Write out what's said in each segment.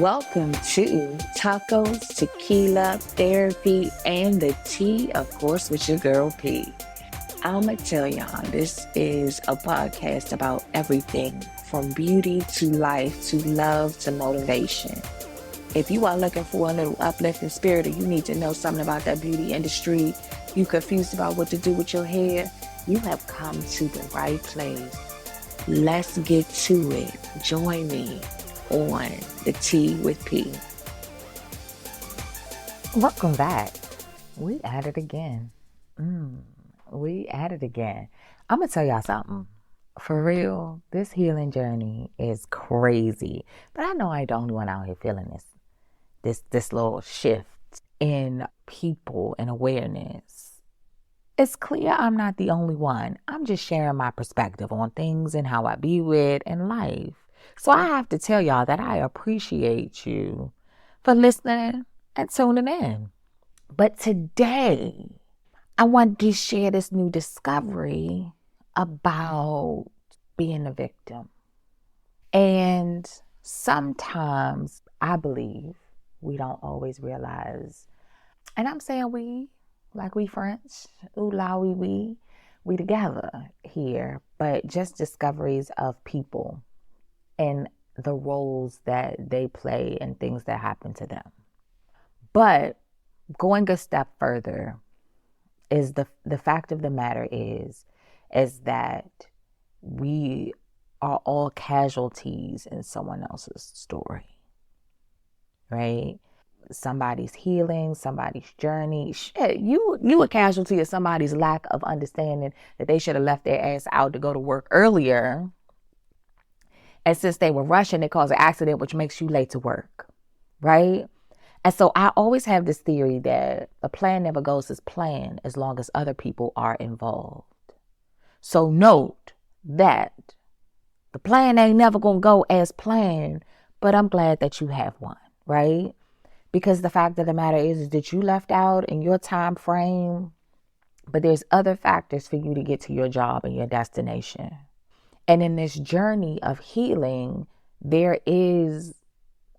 Welcome to Tacos, Tequila, Therapy, and the Tea, of course, with your girl P. I'ma tell y'all, this is a podcast about everything from beauty to life to love to motivation. If you are looking for a little uplifting spirit or you need to know something about that beauty industry, you confused about what to do with your hair, you have come to the right place. Let's get to it. Join me on the Tea with P. Welcome back. We at it again. We at it again. I'm going to tell y'all something. For real, this healing journey is crazy. But I know I don't want out here feeling this little shift in people and awareness. It's clear I'm not the only one. I'm just sharing my perspective on things and how I view it in life. So I have to tell y'all that I appreciate you for listening and tuning in. But today, I want to share this new discovery about being a victim. And sometimes I believe we don't always realize, and I'm saying we, like we French, ooh la we together here, but just discoveries of people and the roles that they play and things that happen to them. But going a step further is the fact of the matter is that we are all casualties in someone else's story, right? Somebody's healing, somebody's journey. Shit, you a casualty of somebody's lack of understanding that they should have left their ass out to go to work earlier. And since they were rushing, they caused an accident, which makes you late to work, right? And so I always have this theory that the plan never goes as planned as long as other people are involved. So note that the plan ain't never going to go as planned, but I'm glad that you have one, right? Because the fact of the matter is that you left out in your time frame, but there's other factors for you to get to your job and your destination. And in this journey of healing, there is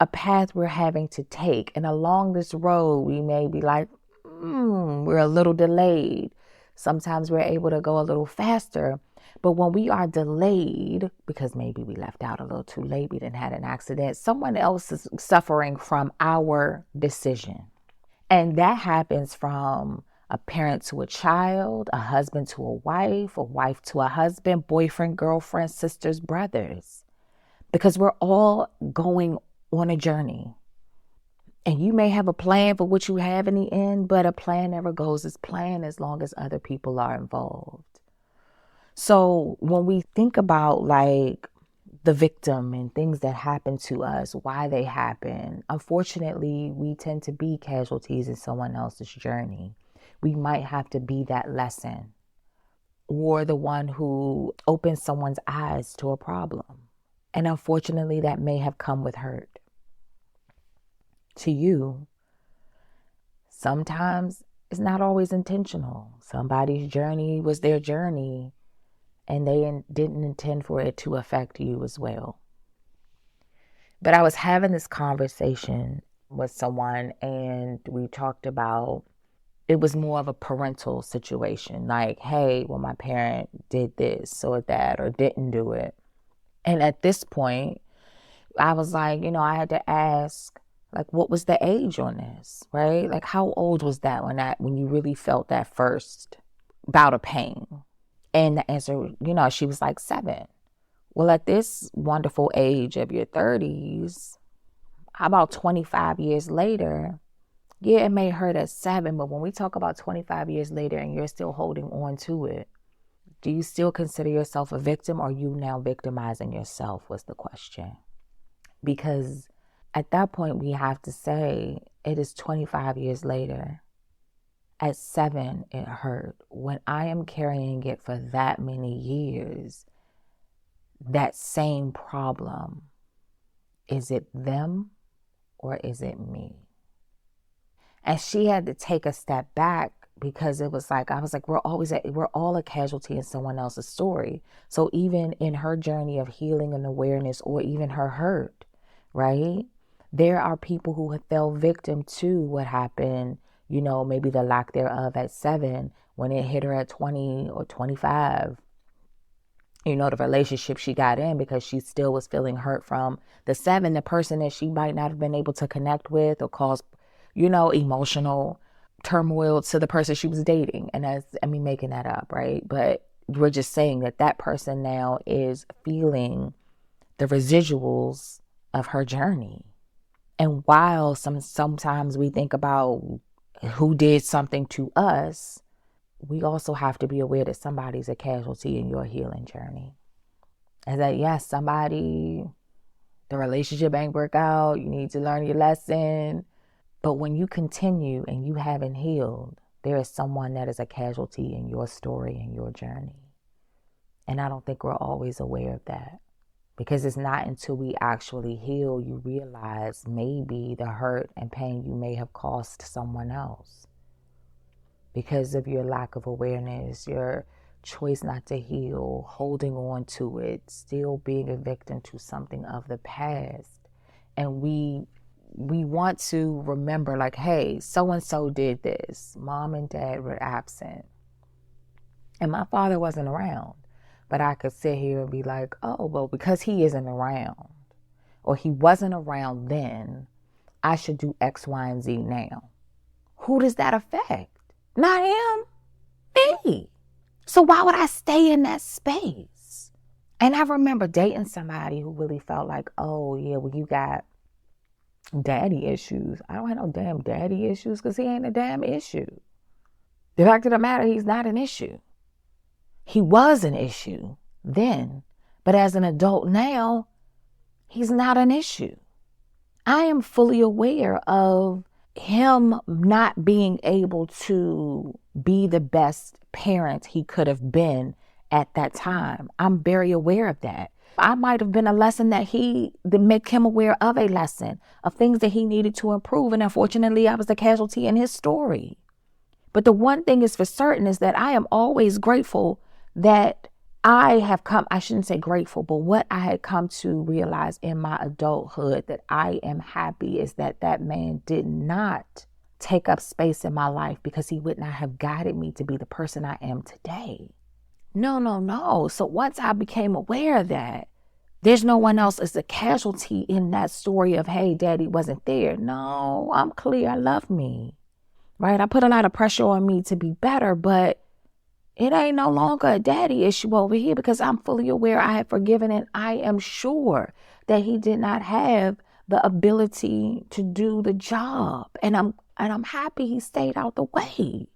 a path we're having to take. And along this road, we may be like, we're a little delayed. Sometimes we're able to go a little faster. But when we are delayed, because maybe we left out a little too late, we didn't have an accident, someone else is suffering from our decision. And that happens from a parent to a child, a husband to a wife to a husband, boyfriend, girlfriend, sisters, brothers. Because we're all going on a journey. And you may have a plan for what you have in the end, but a plan never goes as planned as long as other people are involved. So when we think about like the victim and things that happen to us, why they happen, unfortunately, we tend to be casualties in someone else's journey. We might have to be that lesson or the one who opens someone's eyes to a problem. And unfortunately, that may have come with hurt. To you, sometimes it's not always intentional. Somebody's journey was their journey and they didn't intend for it to affect you as well. But I was having this conversation with someone and we talked about, it was more of a parental situation. Like, hey, well, my parent did this or that or didn't do it. And at this point, I was like, I had to ask, like, what was the age on this, right? Like, how old was that when you really felt that first bout of pain? And the answer, she was like 7. Well, at this wonderful age of your 30s, about 25 years later, yeah, it may hurt at 7, but when we talk about 25 years later and you're still holding on to it, do you still consider yourself a victim or are you now victimizing yourself was the question. Because at that point, we have to say it is 25 years later. At 7, it hurt. When I am carrying it for that many years, that same problem, is it them or is it me? And she had to take a step back because it was like, I was like, we're all a casualty in someone else's story. So even in her journey of healing and awareness or even her hurt, right? There are people who have fell victim to what happened, maybe the lack thereof at 7, when it hit her at 20 or 25. The relationship she got in, because she still was feeling hurt from the 7, the person that she might not have been able to connect with or cause, emotional turmoil to the person she was dating. And that's, making that up, right? But we're just saying that person now is feeling the residuals of her journey. And while sometimes we think about who did something to us, we also have to be aware that somebody's a casualty in your healing journey. And that, yes, the relationship ain't work out. You need to learn your lesson. But when you continue and you haven't healed, there is someone that is a casualty in your story and your journey. And I don't think we're always aware of that. Because it's not until we actually heal you realize maybe the hurt and pain you may have caused someone else. Because of your lack of awareness, your choice not to heal, holding on to it, still being a victim to something of the past. And we want to remember, like, hey, so-and-so did this. Mom and dad were absent. And my father wasn't around. But I could sit here and be like, oh, well, because he isn't around, or he wasn't around then, I should do X, Y, and Z now. Who does that affect? Not him, me. So why would I stay in that space? And I remember dating somebody who really felt like, oh, yeah, well, you got daddy issues. I don't have no damn daddy issues because he ain't a damn issue. The fact of the matter, he's not an issue. He was an issue then, but as an adult now, he's not an issue. I am fully aware of him not being able to be the best parent he could have been at that time. I'm very aware of that. I might have been a lesson that make him aware of a lesson of things that he needed to improve. And unfortunately, I was the casualty in his story. But the one thing is for certain is that I am always grateful that I shouldn't say grateful, but what I had come to realize in my adulthood that I am happy is that man did not take up space in my life, because he would not have guided me to be the person I am today. No. So once I became aware of that, there's no one else as a casualty in that story of, hey, daddy wasn't there. No, I'm clear. I love me, right? I put a lot of pressure on me to be better, but it ain't no longer a daddy issue over here, because I'm fully aware I have forgiven, and I am sure that he did not have the ability to do the job. And I'm happy he stayed out the way,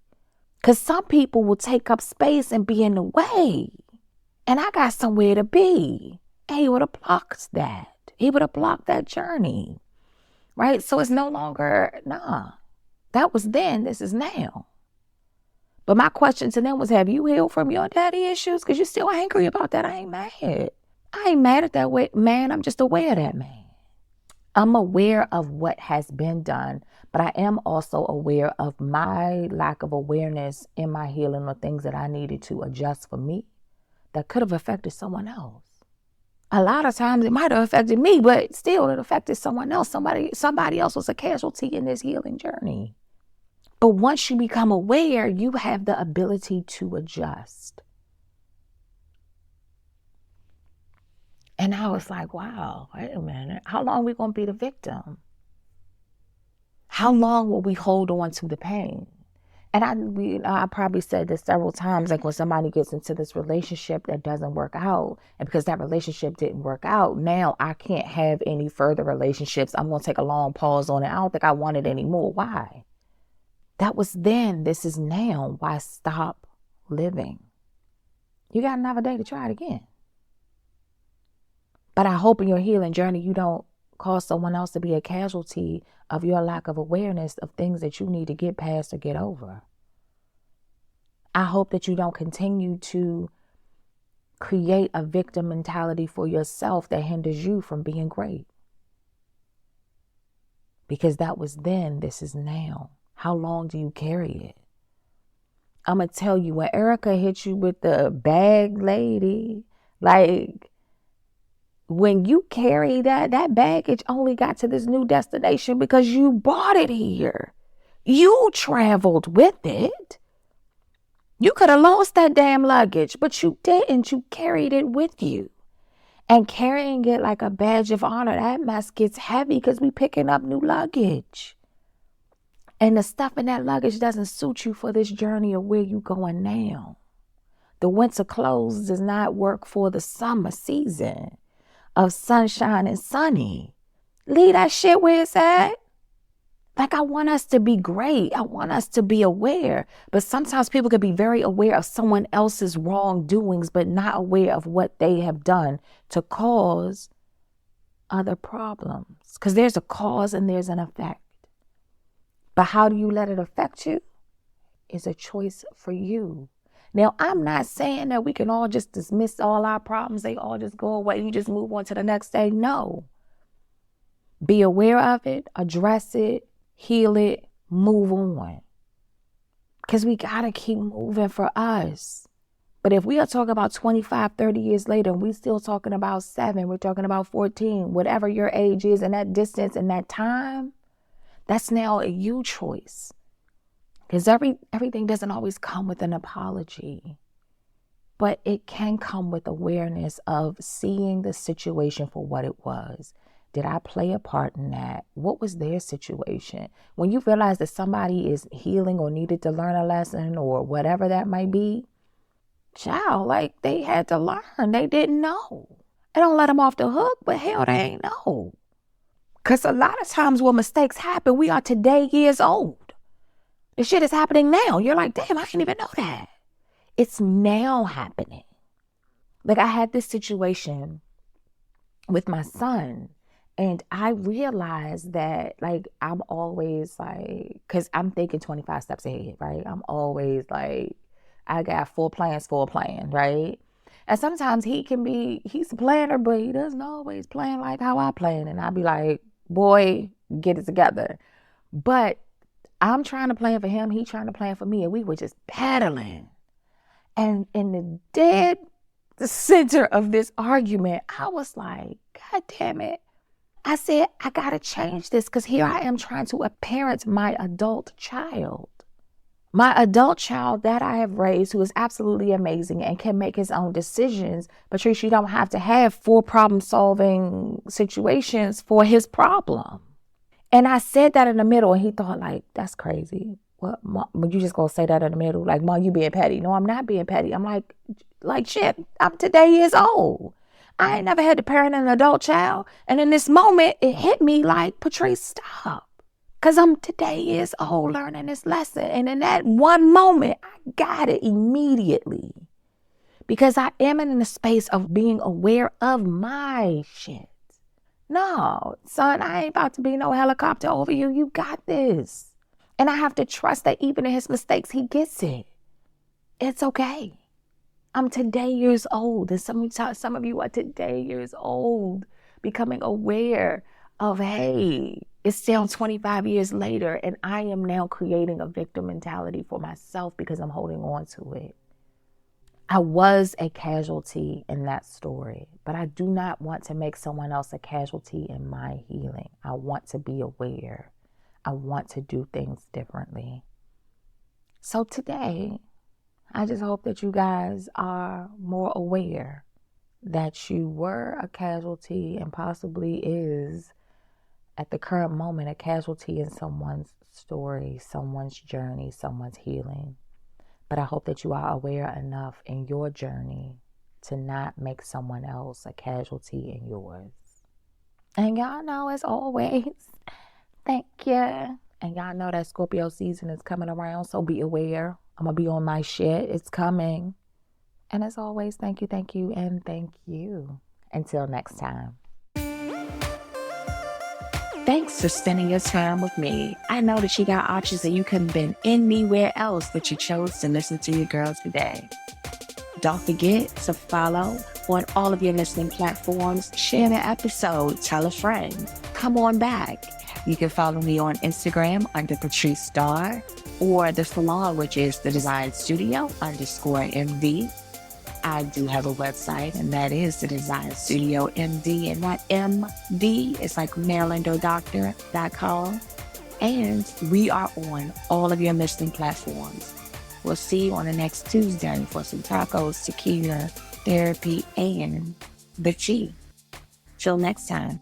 because some people will take up space and be in the way. And I got somewhere to be. And he would have blocked that. He would have blocked that journey, right? So it's no longer, that was then, this is now. But my question to them was, have you healed from your daddy issues? Because you're still angry about that. I ain't mad. I ain't mad at that way, man. I'm just aware of that, man. I'm aware of what has been done, but I am also aware of my lack of awareness in my healing, or things that I needed to adjust for me that could have affected someone else. A lot of times it might have affected me, but still it affected someone else. Somebody else was a casualty in this healing journey. But once you become aware, you have the ability to adjust. And I was like, wow, wait a minute. How long are we going to be the victim? How long will we hold on to the pain? And I probably said this several times, like when somebody gets into this relationship that doesn't work out, and because that relationship didn't work out, now I can't have any further relationships. I'm going to take a long pause on it. I don't think I want it anymore. Why? That was then. This is now. Why stop living? You got another day to try it again. But I hope in your healing journey, you don't cause someone else to be a casualty of your lack of awareness of things that you need to get past or get over. I hope that you don't continue to create a victim mentality for yourself that hinders you from being great. Because that was then, this is now. How long do you carry it? I'm going to tell you, when Erica hit you with the bag lady, like, when you carry that baggage only got to this new destination because you brought it here. You traveled with it. You could have lost that damn luggage, but you didn't. You carried it with you. And carrying it like a badge of honor, that mess gets heavy because we picking up new luggage. And the stuff in that luggage doesn't suit you for this journey of where you going now. The winter clothes does not work for the summer season of sunshine and sunny. Leave that shit where it's at. Like, I want us to be great. I want us to be aware. But sometimes people can be very aware of someone else's wrongdoings, but not aware of what they have done to cause other problems. Because there's a cause and there's an effect. But how do you let it affect you? It's a choice for you. Now, I'm not saying that we can all just dismiss all our problems. They all just go away. You just move on to the next day. No. Be aware of it, address it, heal it, move on. Because we got to keep moving for us. But if we are talking about 25, 30 years later, and we still talking about 7, we're talking about 14, whatever your age is, and that distance and that time, that's now a you choice. Because everything doesn't always come with an apology. But it can come with awareness of seeing the situation for what it was. Did I play a part in that? What was their situation? When you realize that somebody is healing or needed to learn a lesson or whatever that might be, child, like, they had to learn. They didn't know. I don't let them off the hook, but hell, they ain't know. Because a lot of times when mistakes happen, we are today years old. The shit is happening now. You're like, damn, I didn't even know that. It's now happening. Like, I had this situation with my son. And I realized that, like, I'm always like, because I'm thinking 25 steps ahead, right? I'm always like, I got 4 plans for a plan, right? And sometimes he's a planner, but he doesn't always plan like how I plan. And I'll be like, boy, get it together. But I'm trying to plan for him. He trying to plan for me. And we were just battling. And in the dead center of this argument, I was like, God damn it. I said, I got to change this because here I am trying to parent my adult child. My adult child that I have raised, who is absolutely amazing and can make his own decisions. Patrice, you don't have to have 4 problem-solving situations for his problem. And I said that in the middle, and he thought, like, that's crazy. What, Mom, you just gonna say that in the middle? Like, Mom, you being petty. No, I'm not being petty. I'm like shit, I'm today years old. I ain't never had to parent an adult child. And in this moment, it hit me like, Patrice, stop. Because I'm today years old learning this lesson. And in that one moment, I got it immediately. Because I am in a space of being aware of my shit. No, son, I ain't about to be no helicopter over you. You got this. And I have to trust that even in his mistakes, he gets it. It's okay. I'm today years old, and some of you are today years old, becoming aware of, hey, it's still 25 years later, and I am now creating a victim mentality for myself because I'm holding on to it. I was a casualty in that story, but I do not want to make someone else a casualty in my healing. I want to be aware. I want to do things differently. So today, I just hope that you guys are more aware that you were a casualty and possibly is at the current moment a casualty in someone's story, someone's journey, someone's healing. But I hope that you are aware enough in your journey to not make someone else a casualty in yours. And y'all know, as always, thank you. And y'all know that Scorpio season is coming around, so be aware. I'm going to be on my shit. It's coming. And as always, thank you, and thank you. Until next time. Thanks for spending your time with me. I know that you got options that you couldn't have been anywhere else, but you chose to listen to your girl today. Don't forget to follow on all of your listening platforms. Share the episode. Tell a friend. Come on back. You can follow me on Instagram under Patrice Star, or the salon, which is the Design Studio _MV. I do have a website, and that is the Design Studio MD, and that MD is like Maryland.doctor.com. And we are on all of your listening platforms. We'll see you on the next Tuesday for some tacos, tequila, therapy, and the tea. Till next time.